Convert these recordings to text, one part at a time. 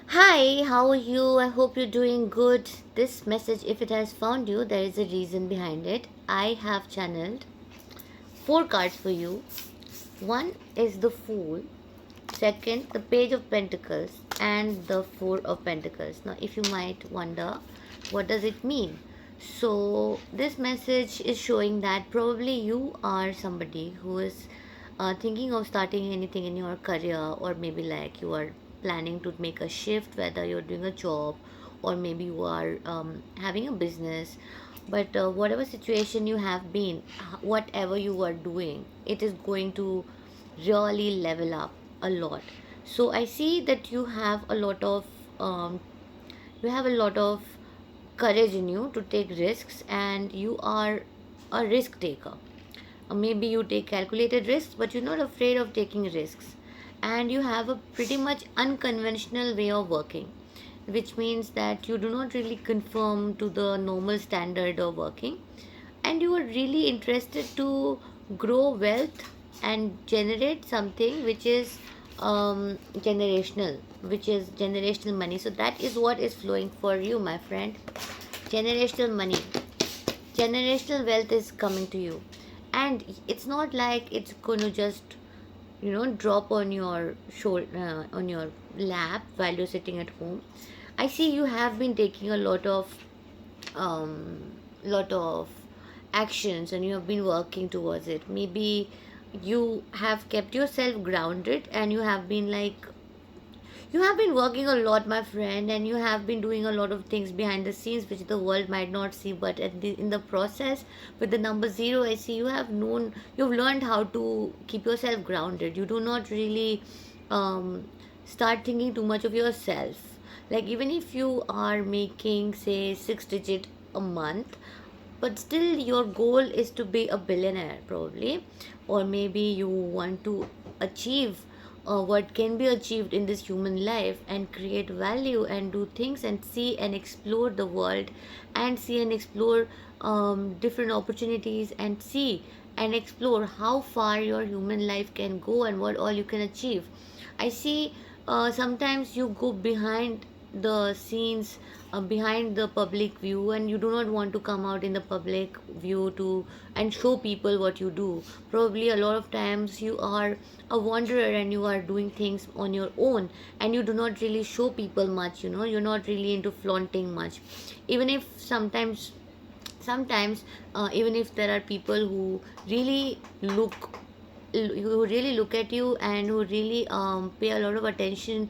Hi, how are you? I hope you're doing good. This message, if it has found you, there is a reason behind it. I have channeled four cards for you. One is the Fool, second, the Page of Pentacles, and the Four of Pentacles. Now, if you might wonder, what does it mean? So, this message is showing that probably you are somebody who is thinking of starting anything in your career, or maybe like you are planning to make a shift, whether you're doing a job or maybe you are having a business. But whatever situation you have been, whatever you are doing, it is going to really level up a lot. So I see that um, you have a lot of courage in you to take risks, and you are a risk taker. Maybe you take calculated risks, but you're not afraid of taking risks. And you have a pretty much unconventional way of working, which means that you do not really conform to the normal standard of working. And you are really interested to grow wealth and generate something which is generational money. So that is what is flowing for you, my friend. Generational money, generational wealth is coming to you, and it's not like it's going to just drop on your shoulder, on your lap while you're sitting at home. I see you have been taking a um lot of actions, and you have been working towards it. Maybe you have kept yourself grounded, and you have been working a lot, my friend, and you have been doing a lot of things behind the scenes which the world might not see. But in the process, with the number zero, I see you've learned how to keep yourself grounded. You do not really um, start thinking too much of yourself. Like, even if you are making, say, six digit a month, but still your goal is to be a billionaire, probably. Or maybe you want to achieve what can be achieved in this human life, and create value and do things and see and explore the world, and see and explore different opportunities, and see and explore how far your human life can go and what all you can achieve. I see sometimes you go behind the scenes, behind the public view, and you do not want to come out in the public view to and show people what you do. Probably a lot of times you are a wanderer, and you are doing things on your own, and you do not really show people much. You're not really into flaunting much, even if sometimes even if there are people really look who really look at you, and who really pay a lot of attention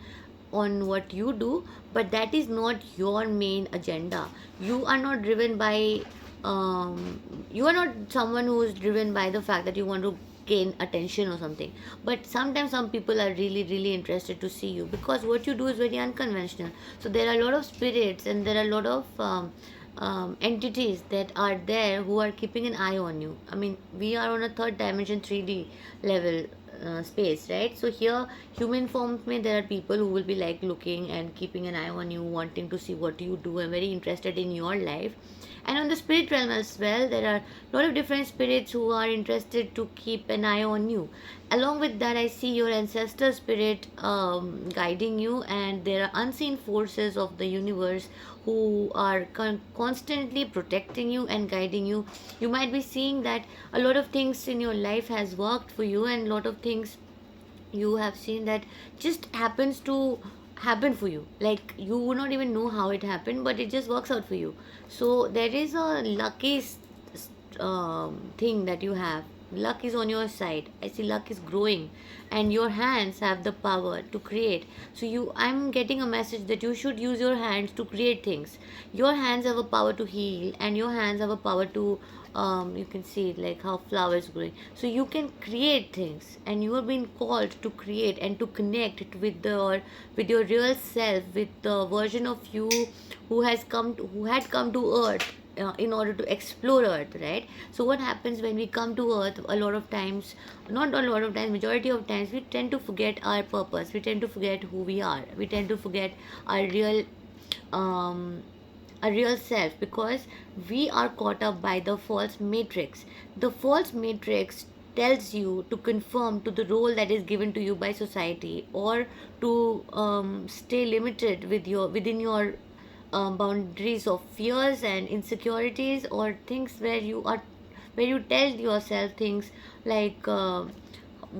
on what you do. But that is not your main agenda. You are not driven by you are not someone who is driven by the fact that you want to gain attention or something. But sometimes some people are really interested to see you, because what you do is very unconventional. So there are a lot of spirits, and there are a lot of entities that are there who are keeping an eye on you. I mean, we are on a third dimension, 3D level space, right? So here, human forms may there are people who will be like looking and keeping an eye on you, wanting to see what you do, and very interested in your life. And on the spirit realm as well, there are a lot of different spirits who are interested to keep an eye on you. Along with that, I see your ancestor spirit guiding you, and there are unseen forces of the universe who are constantly protecting you and guiding you. You might be seeing that a lot of things in your life has worked for you, and a lot of things you have seen that just happens to happen for you. Like, you would not even know how it happened, but it just works out for you. So there is a lucky thing that you have. Luck is on your side. I see luck is growing, and your hands have the power to create. So I'm getting a message that you should use your hands to create things. Your hands have a power to heal, and your hands have a power to you can see it like how flowers growing. So you can create things, and you have been called to create and to connect with your real self, with the version of you who had come to earth in order to explore earth, right? So what happens when we come to earth, a lot of times, not a lot of times, majority of times, we tend to forget our purpose. We tend to forget who we are. We tend to forget our um real self, because we are caught up by the false matrix. The false matrix tells you to conform to the role that is given to you by society, or to stay limited within your boundaries of fears and insecurities, or things where you tell yourself things like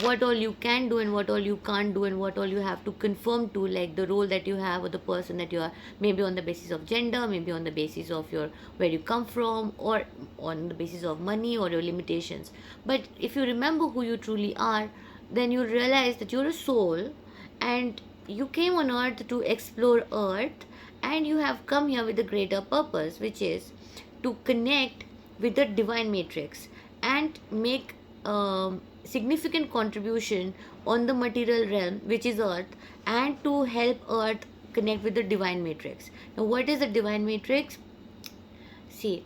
what all you can do and what all you can't do, and what all you have to conform to, like the role that you have or the person that you are, maybe on the basis of gender, maybe on the basis of your where you come from, or on the basis of money or your limitations. But if you remember who you truly are, then you realize that you're a soul, and you came on earth to explore earth, and you have come here with a greater purpose, which is to connect with the divine matrix and make significant contribution on the material realm, which is earth, and to help earth connect with the divine matrix. Now, what is the divine matrix? See,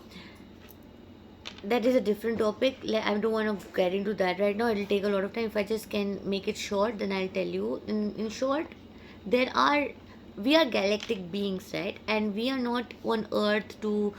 that is a different topic. I don't want to get into that right now. It'll take a lot of time. If I just can make it short, then I'll tell you. In short, there are we are galactic beings, right? And we are not on earth to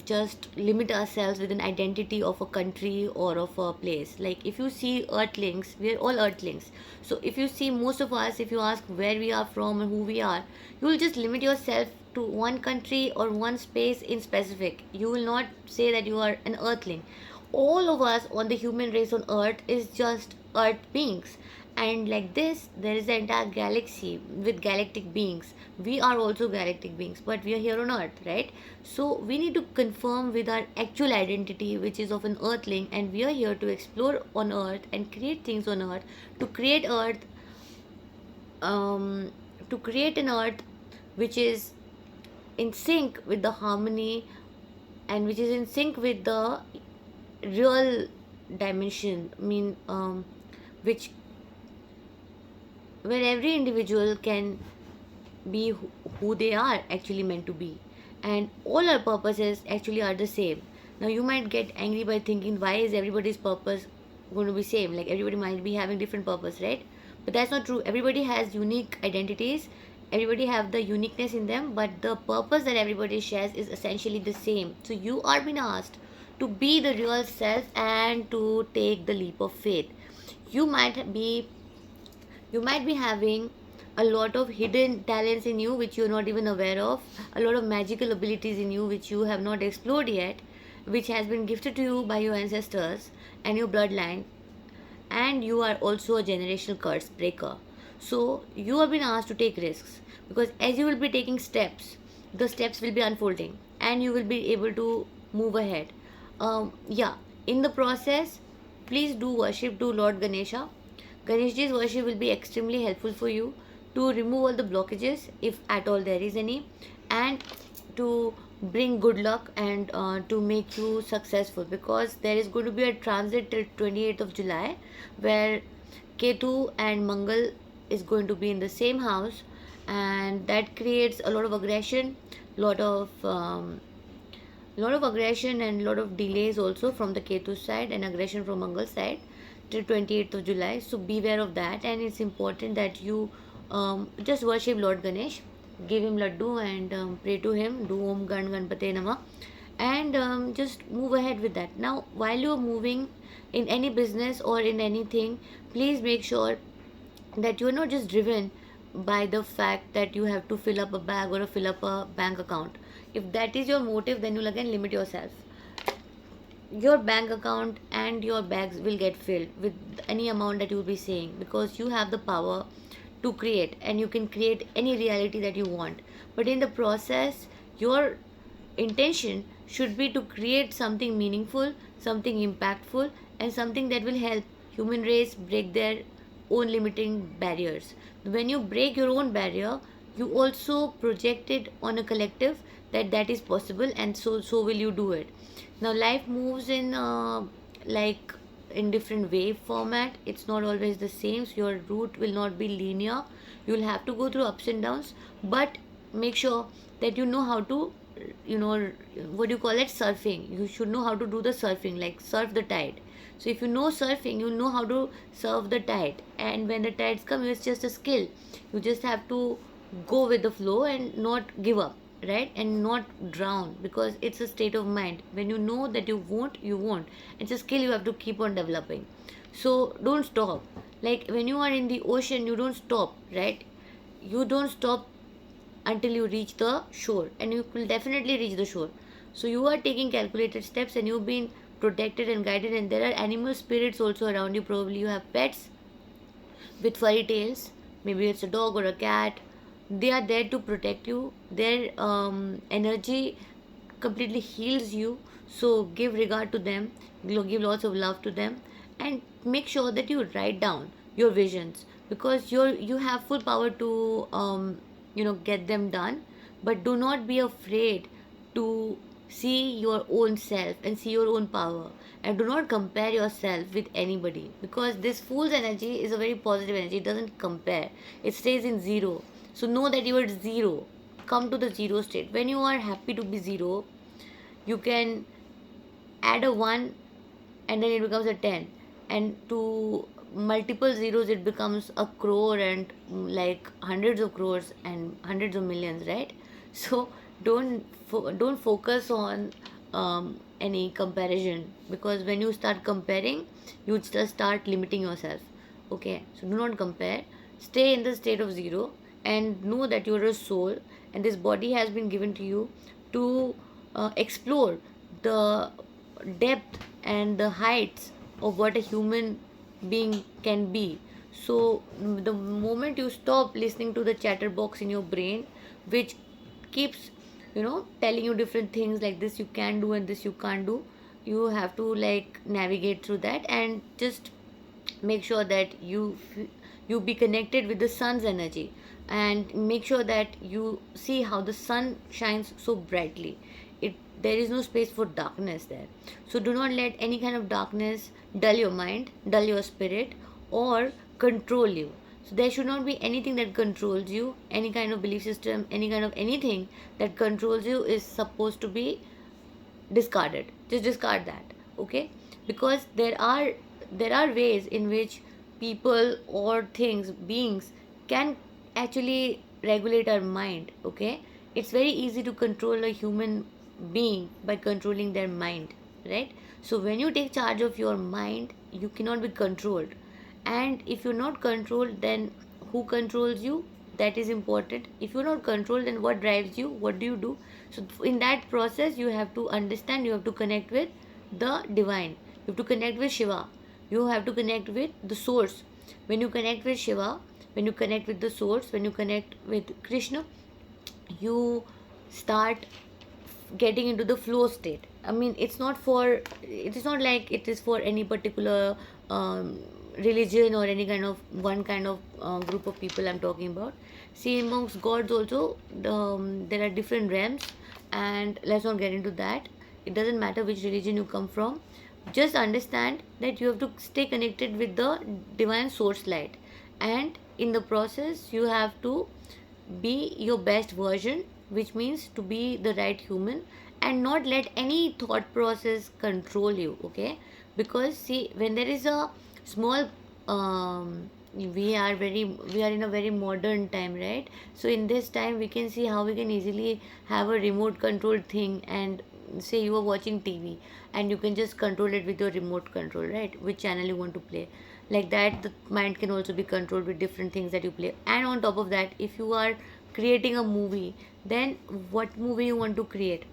just limit ourselves with an identity of a country or of a place. Like, if you see earthlings, we are all earthlings. So if you see most of us, if you ask where we are from and who we are, you will just limit yourself to one country or one space in specific. You will not say that you are an earthling. All of us on the human race on earth is just earth beings, and like this there is the entire galaxy with galactic beings. We are also galactic beings, but we are here on earth, right? So we need to confirm with our actual identity, which is of an earthling, and we are here to explore on earth and create things on earth, to create earth, to create an earth which is in sync with the harmony, and which is in sync with the real dimension, which where every individual can be who they are actually meant to be, and all our purposes actually are the same. Now, you might get angry by thinking, why is everybody's purpose going to be same? Like, everybody might be having different purpose, right? But that's not true. Everybody has unique identities, everybody have the uniqueness in them, but the purpose that everybody shares is essentially the same. So you are being asked to be the real self and to take the leap of faith. You might be you might be having a lot of hidden talents in you which you're not even aware of, a lot of magical abilities in you which you have not explored yet, which has been gifted to you by your ancestors and your bloodline, and you are also a generational curse breaker. So you have been asked to take risks, because as you will be taking steps, the steps will be unfolding and you will be able to move ahead. Yeah, in the process, please do worship to Lord Ganesha. Ganeshji's worship will be extremely helpful for you to remove all the blockages, if at all there is any, and to bring good luck, and to make you successful, because there is going to be a transit till 28th of July where Ketu and Mangal is going to be in the same house, and that creates a lot of aggression, lot of aggression and lot of delays also from the Ketu side, and aggression from Mangal's side till 28th of July. So beware of that, and it's important that you just worship Lord Ganesh, give him laddu, and pray to him, do Om Gan Ganpate Nama, and just move ahead with that. Now, while you're moving in any business or in anything, please make sure that you're not just driven by the fact that you have to fill up a bag or fill up a bank account. If that is your motive, then you'll again limit yourself. Your bank account and your bags will get filled with any amount that you'll be saying, because you have the power to create, and you can create any reality that you want. But in the process, your intention should be to create something meaningful, something impactful, and something that will help human race break their own limiting barriers. When you break your own barrier, you also project it on a collective that is possible, and so will you do it. Now, life moves in like in different wave format. It's not always the same, so your route will not be linear. You will have to go through ups and downs, but make sure that you know how to, what do you call it, surfing. You should know how to do the surfing, like surf the tide. So if you know surfing, you know how to surf the tide, and when the tides come, it's just a skill. You just have to go with the flow and not give up. right, and not drown, because it's a state of mind. When you know that you won't. It's a skill you have to keep on developing. So don't stop. Like when you are in the ocean, you don't stop, right? You don't stop until you reach the shore, and you will definitely reach the shore. So you are taking calculated steps, and you've been protected and guided, and there are animal spirits also around you. Probably you have pets with furry tails, maybe it's a dog or a cat. They are there to protect you. Their energy completely heals you. So give regard to them, give lots of love to them, and make sure that you write down your visions, because you have full power to get them done. But do not be afraid to see your own self and see your own power, and do not compare yourself with anybody, because this fool's energy is a very positive energy. It doesn't compare, it stays in zero. So know that you are zero. Come to the zero state. When you are happy to be zero, you can add a 1, and then it becomes a 10, and to multiple zeros it becomes a crore, and like hundreds of crores and hundreds of millions, right? So don't focus on any comparison, because when you start comparing, you just start limiting yourself. Okay, so do not compare. Stay in the state of zero, and know that you're a soul, and this body has been given to you to explore the depth and the heights of what a human being can be. So the moment you stop listening to the chatterbox in your brain, which keeps telling you different things, like this you can do and this you can't do, you have to like navigate through that, and just make sure that you be connected with the sun's energy, and make sure that you see how the sun shines so brightly. There is no space for darkness there. So do not let any kind of darkness dull your mind, dull your spirit, or control you. So there should not be anything that controls you. Any kind of belief system, any kind of anything that controls you is supposed to be discarded. Just discard that. Okay, because there are ways in which people or things, beings, can actually regulate our mind. Okay, it's very easy to control a human being by controlling their mind, right? So when you take charge of your mind, you cannot be controlled. And if you're not controlled, then who controls you? That is important. If you're not controlled, then what drives you? What do you do? So in that process, you have to understand, you have to connect with the divine, you have to connect with Shiva, you have to connect with the source. When you connect with Shiva, when you connect with the source, when you connect with Krishna, you start getting into the flow state. I mean, it is not like it is for any particular religion or any kind of one kind of group of people I'm talking about. See, amongst gods also, there are different realms, and let's not get into that. It doesn't matter which religion you come from. Just understand that you have to stay connected with the divine source light, and in the process you have to be your best version, which means to be the right human, and not let any thought process control you. Okay, because see, when there is a small we are in a very modern time, right? So in this time we can see how we can easily have a remote controlled thing, and say you are watching TV, and you can just control it with your remote control, right? Which channel you want to play. Like that, the mind can also be controlled with different things that you play. And on top of that, if you are creating a movie, then what movie you want to create?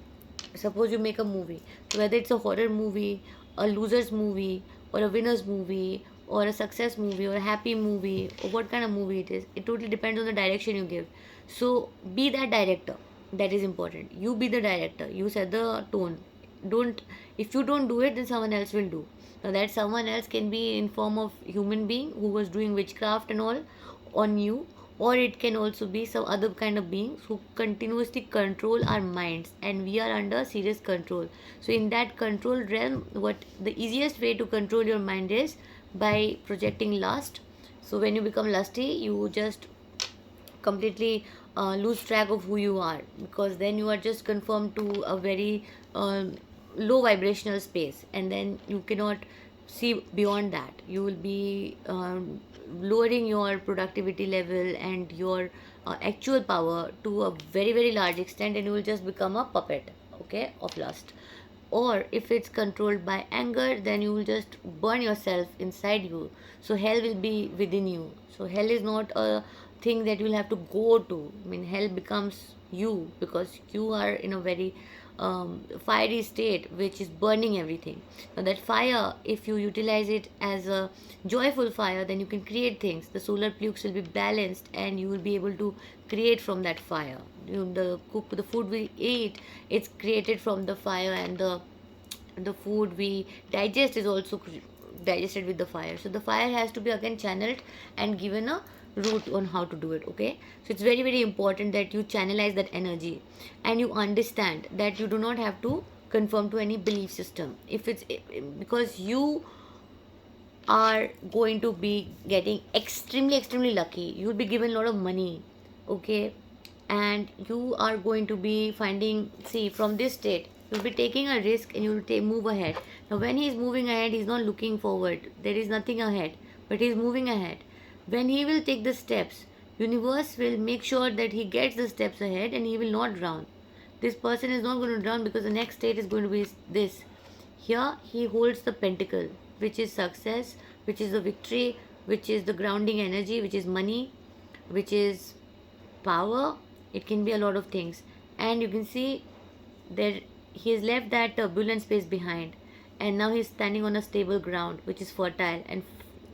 Suppose you make a movie, so whether it's a horror movie, a losers movie, or a winners movie, or a success movie, or a happy movie, or what kind of movie it is, it totally depends on the direction you give. So be that director. That is important. You be the director, you set the tone. Don't If you don't do it, then someone else will do. Now that someone else can be in form of human being who was doing witchcraft and all on you, or it can also be some other kind of beings who continuously control our minds, and we are under serious control. So in that control realm, what the easiest way to control your mind is by projecting lust. So when you become lusty, you just completely lose track of who you are, because then you are just conformed to a very low vibrational space, and then you cannot see beyond that. You will be lowering your productivity level and your actual power to a very very large extent, and you will just become a puppet, okay, of lust. Or if it's controlled by anger, then you will just burn yourself inside you. So hell will be within you. So hell is not a thing that you'll have to go to. I mean, hell becomes you because you are in a very fiery state which is burning everything. Now that fire, if you utilize it as a joyful fire, then you can create things. The solar plux will be balanced and you will be able to create from that fire. The food we eat, it's created from the fire, and the food we digest is also digested with the fire. So the fire has to be again channeled and given a route on how to do it, okay. So it's very very important that you channelize that energy, and you understand that you do not have to conform to any belief system. If it's because you are going to be getting extremely extremely lucky, you'll be given a lot of money, okay, and you are going to be finding, see, from this state you'll be taking a risk and you'll move ahead. Now when he's moving ahead, he's not looking forward, there is nothing ahead, but he's moving ahead. When he will take the steps, universe will make sure that he gets the steps ahead and he will not drown. This person is not going to drown because the next state is going to be this. Here he holds the pentacle, which is success, which is the victory, which is the grounding energy, which is money, which is power. It can be a lot of things. And you can see that he has left that turbulent space behind, and now he's standing on a stable ground which is fertile, and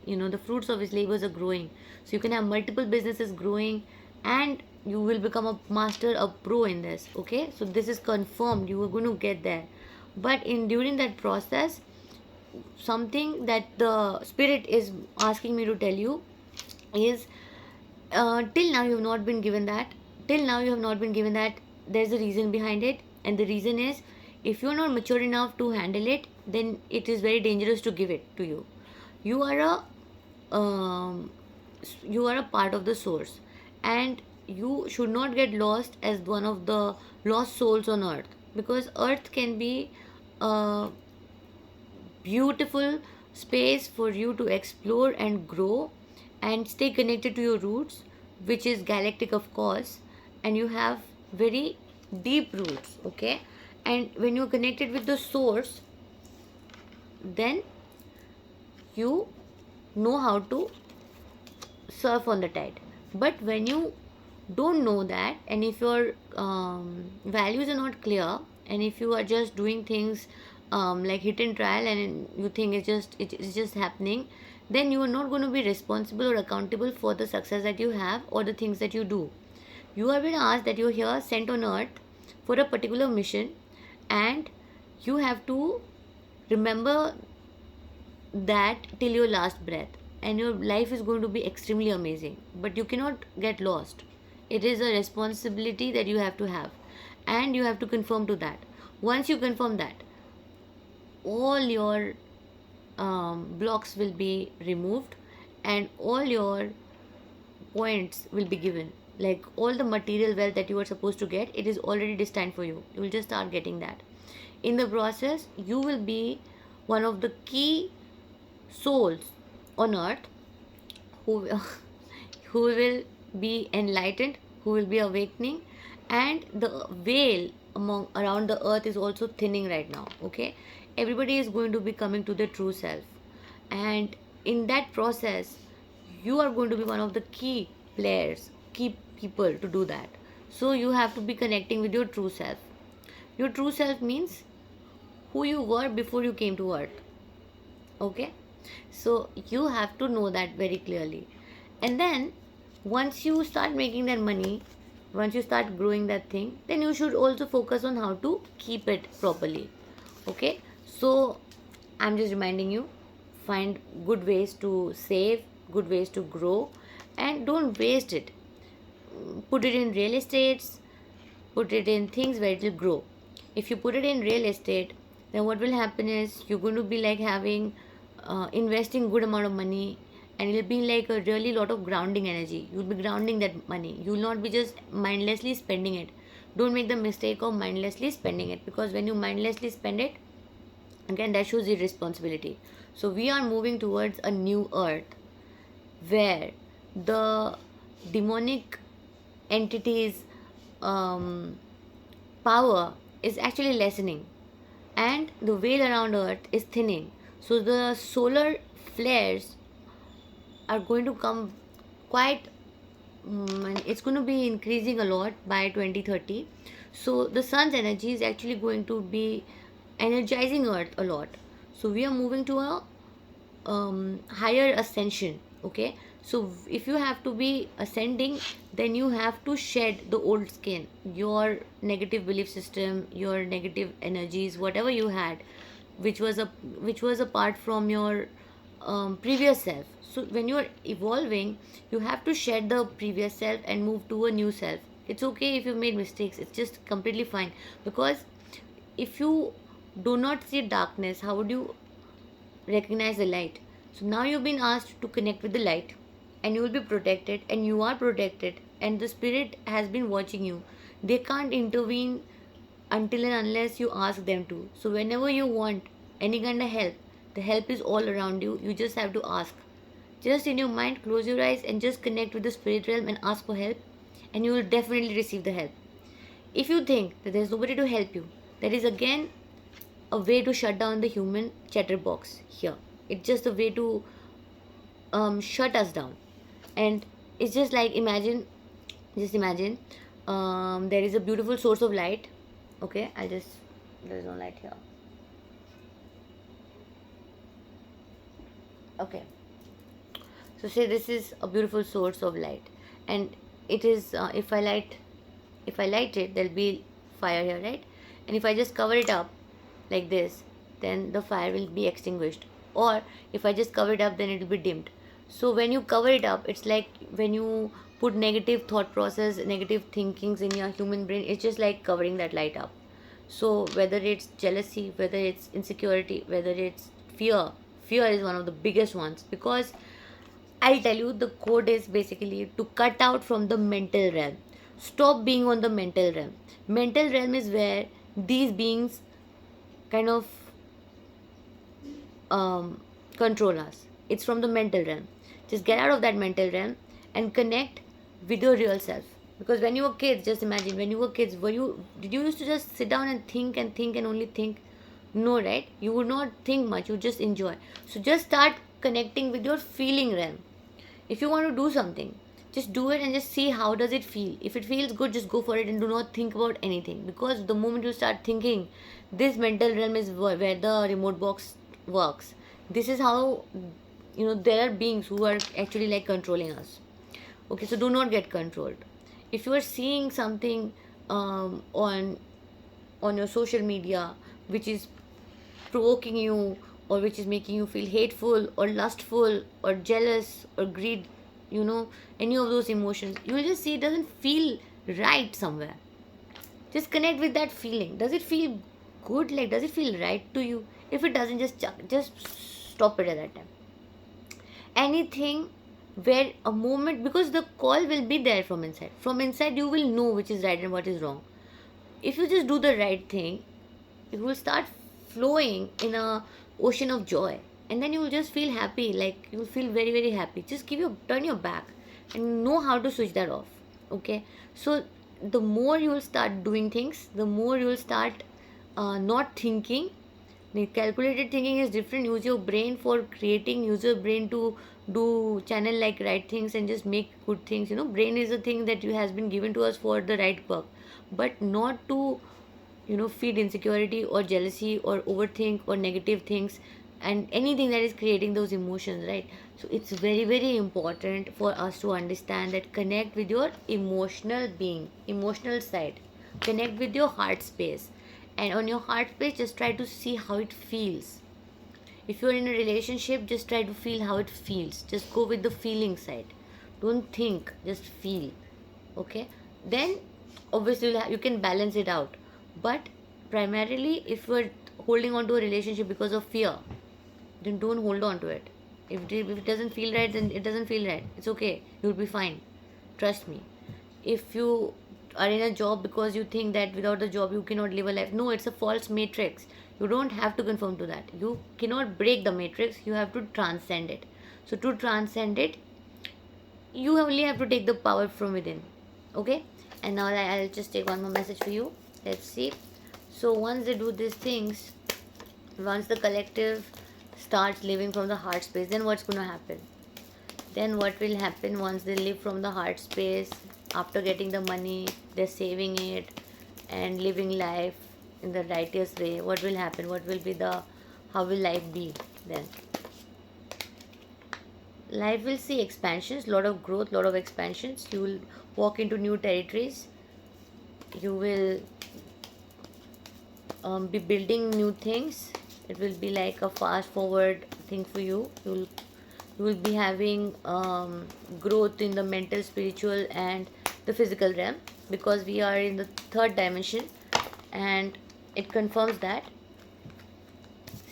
the fruits of his labors are growing. So you can have multiple businesses growing, and you will become a master, a pro in this, okay. So this is confirmed, you are going to get there. But in during that process, something that the spirit is asking me to tell you is, till now you have not been given that. Till now you have not been given that. There's a reason behind it, and the reason is, if you're not mature enough to handle it, then it is very dangerous to give it to you. You are a part of the source, and you should not get lost as one of the lost souls on earth, because earth can be a beautiful space for you to explore and grow and stay connected to your roots, which is galactic, of course, and you have very deep roots, okay. And when you're connected with the source, then you know how to surf on the tide. But when you don't know that, and if your values are not clear, and if you are just doing things like hit and trial, and you think it's just happening, then you are not going to be responsible or accountable for the success that you have or the things that you do. You are being asked that you're here sent on earth for a particular mission, and you have to remember that till your last breath, and your life is going to be extremely amazing. But you cannot get lost. It is a responsibility that you have to have, and you have to conform to that. Once you confirm that, all your blocks will be removed, and all your points will be given. Like all the material wealth that you are supposed to get, it is already destined for you. You will just start getting that. In the process, you will be one of the key souls on earth who who will be enlightened, who will be awakening, and the veil among around the earth is also thinning right now, okay. Everybody is going to be coming to their true self, and in that process you are going to be one of the key players, key people to do that. So you have to be connecting with your true self. Your true self means who you were before you came to earth, okay. So you have to know that very clearly. And then once you start making that money, once you start growing that thing, then you should also focus on how to keep it properly, okay. So I'm just reminding you, find good ways to save, good ways to grow, and don't waste it. Put it in real estates, put it in things where it will grow. If you put it in real estate, then what will happen is you're going to be like having investing good amount of money, and it'll be like a really lot of grounding energy. You'll be grounding that money. You'll not be just mindlessly spending it. Don't make the mistake of mindlessly spending it, because when you mindlessly spend it, again, that shows irresponsibility. So we are moving towards a new earth where the demonic entity's um, power is actually lessening, and the veil around Earth is thinning. So the solar flares are going to come quite, and it's going to be increasing a lot by 2030. So the sun's energy is actually going to be energizing Earth a lot. So we are moving to a higher ascension. Okay, so if you have to be ascending, then you have to shed the old skin, your negative belief system, your negative energies, whatever you had, which was a which was apart from your previous self. So when you are evolving, you have to shed the previous self and move to a new self. It's okay if you made mistakes, it's just completely fine, because if you do not see darkness, how would you recognize the light? So now you've been asked to connect with the light, and you will be protected, and you are protected, and the spirit has been watching you. They can't intervene until and unless you ask them to. So whenever you want any kind of help, the help is all around you. You just have to ask. Just in your mind, close your eyes and just connect with the spirit realm and ask for help, and you will definitely receive the help. If you think that there's nobody to help you, that is again a way to shut down the human chatterbox here. It's just a way to shut us down. And it's just like, imagine, there is a beautiful source of light. Okay, there's no light here. Okay, so say this is a beautiful source of light, and it is if I light it, there'll be fire here, right? And if I just cover it up like this, then the fire will be extinguished. Or if I just cover it up, then it will be dimmed. So when you cover it up, it's like when you put negative thought process, negative thinkings in your human brain, it's just like covering that light up. So whether it's jealousy, whether it's insecurity, whether it's fear, fear is one of the biggest ones, because I'll tell you, the code is basically to cut out from the mental realm. Stop being on the mental realm. Mental realm is where these beings kind of control us. It's from the mental realm. Just get out of that mental realm and connect with your real self. Because when you were kids, just imagine, when you were kids, did you used to just sit down and think and think and only think? No, right? You would not think much, you just enjoy. So just start connecting with your feeling realm. If you want to do something, just do it and just see how does it feel. If it feels good, just go for it and do not think about anything, because the moment you start thinking, this mental realm is where the remote box works. This is how, there are beings who are actually like controlling us. Okay, so do not get controlled. If you are seeing something on your social media which is provoking you, or which is making you feel hateful or lustful or jealous or greed, any of those emotions, you will just see it doesn't feel right somewhere. Just connect with that feeling. Does it feel good? Like, does it feel right to you? If it doesn't, just stop it at that time. Anything where a moment, because the call will be there from inside. From inside, you will know which is right and what is wrong. If you just do the right thing, you will start flowing in a ocean of joy, and then you will just feel happy. Like, you will feel very, very happy. Just turn your back and know how to switch that off. Okay, so the more you will start doing things, the more you will start not thinking. The calculated thinking is different. Use your brain for creating. Use your brain to do channel like right things and just make good things. Brain is a thing that you has been given to us for the right work, but not to feed insecurity or jealousy or overthink or negative things and anything that is creating those emotions, right? So it's very, very important for us to understand that connect with your emotional being, emotional side, connect with your heart space, and on your heart space, just try to see how it feels. If you're in a relationship, just try to feel how it feels. Just go with the feeling side. Don't think, just feel. Okay, then obviously you can balance it out. But primarily, if you're holding on to a relationship because of fear, then don't hold on to it. If it doesn't feel right, then it doesn't feel right. It's okay, you'll be fine, trust me. If you are in a job because you think that without the job you cannot live a life, no, it's a false matrix. You don't have to conform to that. You cannot break the matrix, you have to transcend it. So to transcend it, you only have to take the power from within. Okay, and now I'll just take one more message for you. Let's see. So once they do these things, once the collective starts living from the heart space, then what's going to happen? Then what will happen once they live from the heart space? After getting the money, they're saving it and living life in the righteous way. What will happen? What will be the, how will life be then? Life will see expansions, lot of growth, lot of expansions. You will walk into new territories. You will be building new things. It will be like a fast forward thing for you. You will be having growth in the mental, spiritual, and the physical realm, because we are in the third dimension, and it confirms that.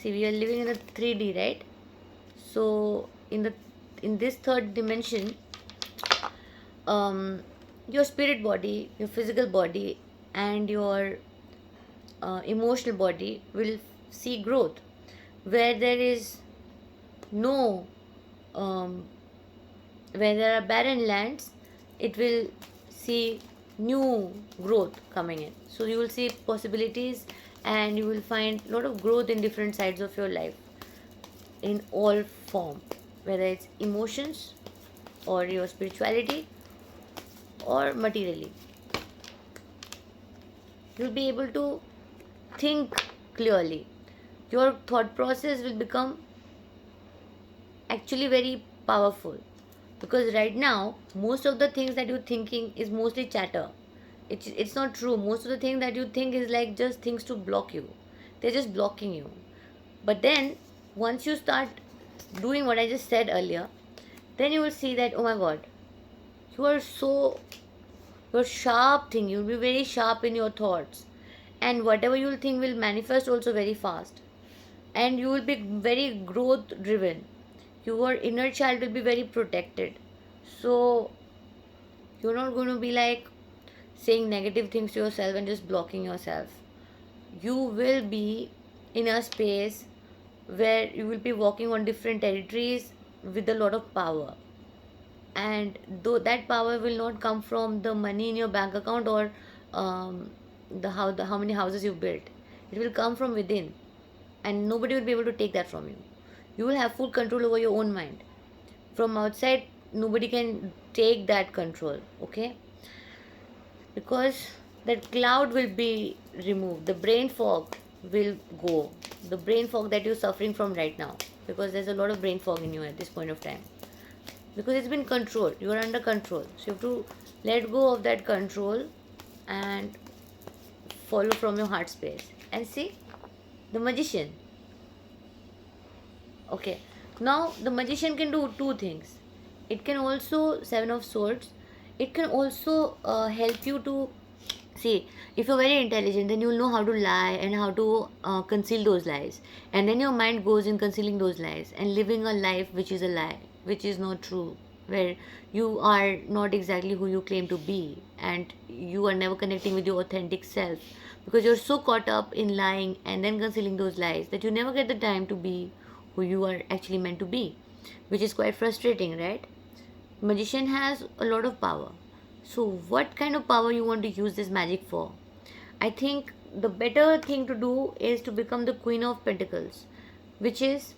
See, we are living in a 3D, right? So in this third dimension, um, your spirit body, your physical body, and your emotional body will see growth. Where there is no um, where there are barren lands, it will see new growth coming in. So you will see possibilities, and you will find a lot of growth in different sides of your life, in all form, whether it's emotions or your spirituality or materially. You'll be able to think clearly. Your thought process will become actually very powerful, because right now most of the things that you're thinking is mostly chatter. It's not true. Most of the things that you think is like just things to block you. They're just blocking you. But then once you start doing what I just said earlier, then you will see that, oh my god, you are so, you're sharp thing. You'll be very sharp in your thoughts, and whatever you'll think will manifest also very fast, and you will be very growth driven. Your inner child will be very protected. So you're not going to be like saying negative things to yourself and just blocking yourself. You will be in a space where you will be walking on different territories with a lot of power, and though that power will not come from the money in your bank account, or how many houses you built. It will come from within, and nobody will be able to take that from you. You will have full control over your own mind. From outside, nobody can take that control. Okay, because that cloud will be removed, the brain fog will go, the brain fog that you're suffering from right now, because there's a lot of brain fog in you at this point of time, because it's been controlled. You are under control, so you have to let go of that control and follow from your heart space. And see, the magician. Okay, now the magician can do two things. It can also, seven of swords, it can also help you to see. If you're very intelligent, then you'll know how to lie and how to conceal those lies, and then your mind goes in concealing those lies and living a life which is a lie, which is not true, where you are not exactly who you claim to be, and you are never connecting with your authentic self, because you're so caught up in lying and then concealing those lies that you never get the time to be who you are actually meant to be, which is quite frustrating, right? Magician has a lot of power. So what kind of power you want to use this magic for? I think the better thing to do is to become the Queen of Pentacles, which is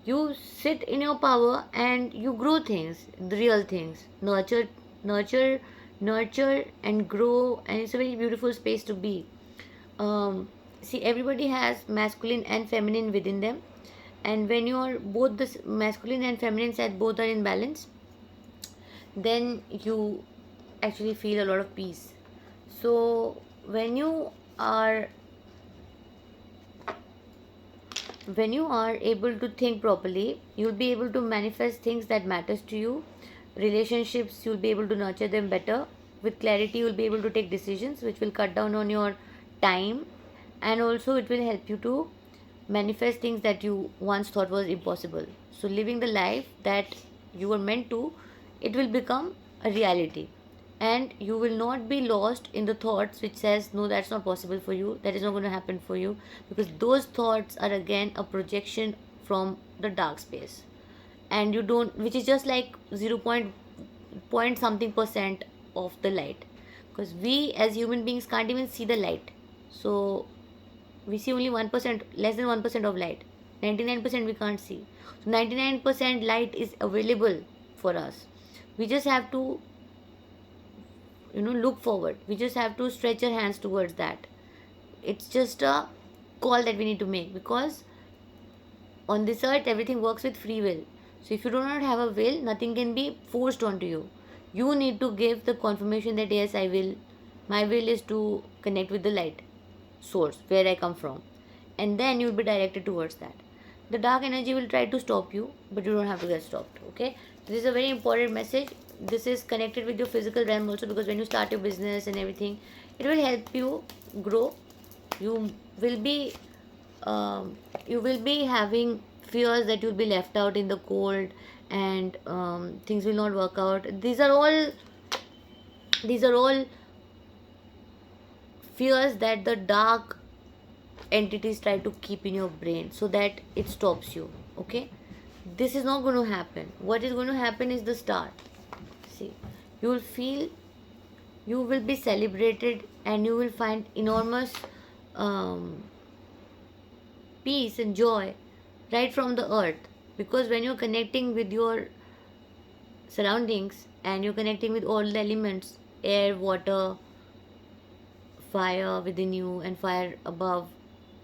you sit in your power and you grow things, the real things, nurture nurture and grow, and it's a very beautiful space to be. See, everybody has masculine and feminine within them, and when you're both the masculine and feminine side both are in balance, then you actually feel a lot of peace. So are when you are able to think properly, you'll be able to manifest things that matters to you. Relationships, you'll be able to nurture them better. With clarity, you'll be able to take decisions which will cut down on your time, and also it will help you to manifest things that you once thought was impossible. So living the life that you were meant to, it will become a reality, and you will not be lost in the thoughts which says no, that's not possible for you, that is not going to happen for you, because those thoughts are again a projection from the dark space, and you don't, which is just like 0. point something percent of the light, because we as human beings can't even see the light. So we see only 1%, less than 1% of light. 99% we can't see. So 99% light is available for us. We just have to, look forward. We just have to stretch our hands towards that. It's just a call that we need to make, because on this earth everything works with free will. So if you do not have a will, nothing can be forced onto you. You need to give the confirmation that yes, I will, my will is to connect with the light source where I come from, and then you'll be directed towards that. The dark energy will try to stop you, but you don't have to get stopped. Okay, this is a very important message. This is connected with your physical realm also, because when you start your business and everything, it will help you grow. You will be you will be having fears that you'll be left out in the cold, and things will not work out. These are all fears that the dark entities try to keep in your brain so that it stops you. Okay, this is not going to happen. What is going to happen is the start. See, you will feel, you will be celebrated, and you will find enormous um, peace and joy right from the earth. Because when you're connecting with your surroundings and you're connecting with all the elements, air, water, fire within you, and fire above,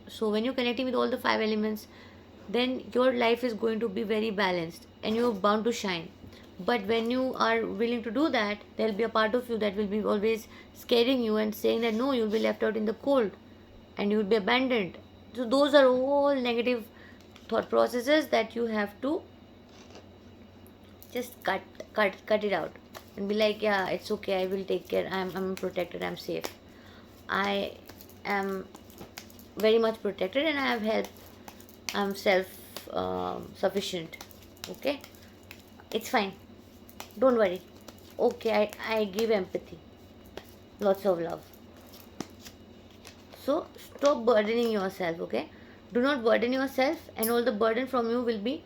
so when you're connecting with all the five elements, then your life is going to be very balanced and you're bound to shine. But when you are willing to do that, there'll be a part of you that will be always scaring you and saying that no, you'll be left out in the cold and you'll be abandoned. So those are all negative thought processes that you have to just cut it out, and be like, yeah, it's okay, I will take care, I'm protected, I'm safe, I am very much protected, and I have help, I'm self sufficient. Okay, it's fine, don't worry. Okay, I give empathy, lots of love. So stop burdening yourself. Okay, do not burden yourself, and all the burden from you will be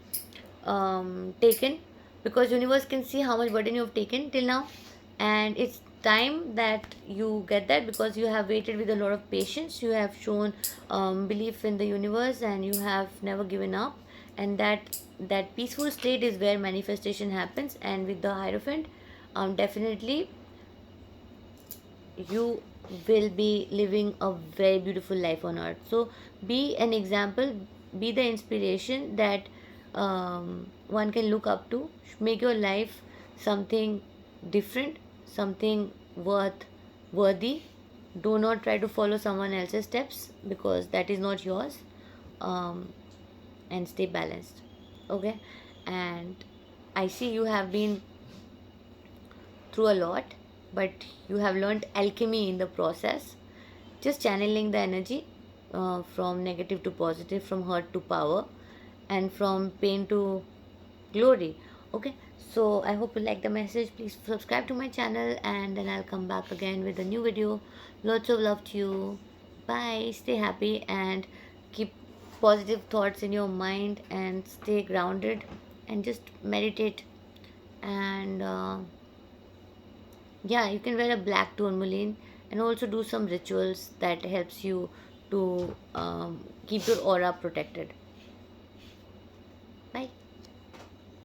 taken, because universe can see how much burden you have taken till now, and it's time that you get that, because you have waited with a lot of patience, you have shown belief in the universe, and you have never given up. And that peaceful state is where manifestation happens. And with the Hierophant, definitely you will be living a very beautiful life on earth. So be an example, be the inspiration that one can look up to. Make your life something different, something worthy. Do not try to follow someone else's steps, because that is not yours. um, and stay balanced. Okay, and I see you have been through a lot, but you have learned alchemy in the process. Just channeling the energy from negative to positive, from hurt to power, and from pain to glory. Okay, so I hope you like the message. Please subscribe to my channel, and then I'll come back again with a new video. Lots of love to you. Bye. Stay happy and keep positive thoughts in your mind, and stay grounded, and just meditate. And yeah, you can wear a black tourmaline, and also do some rituals that helps you to keep your aura protected.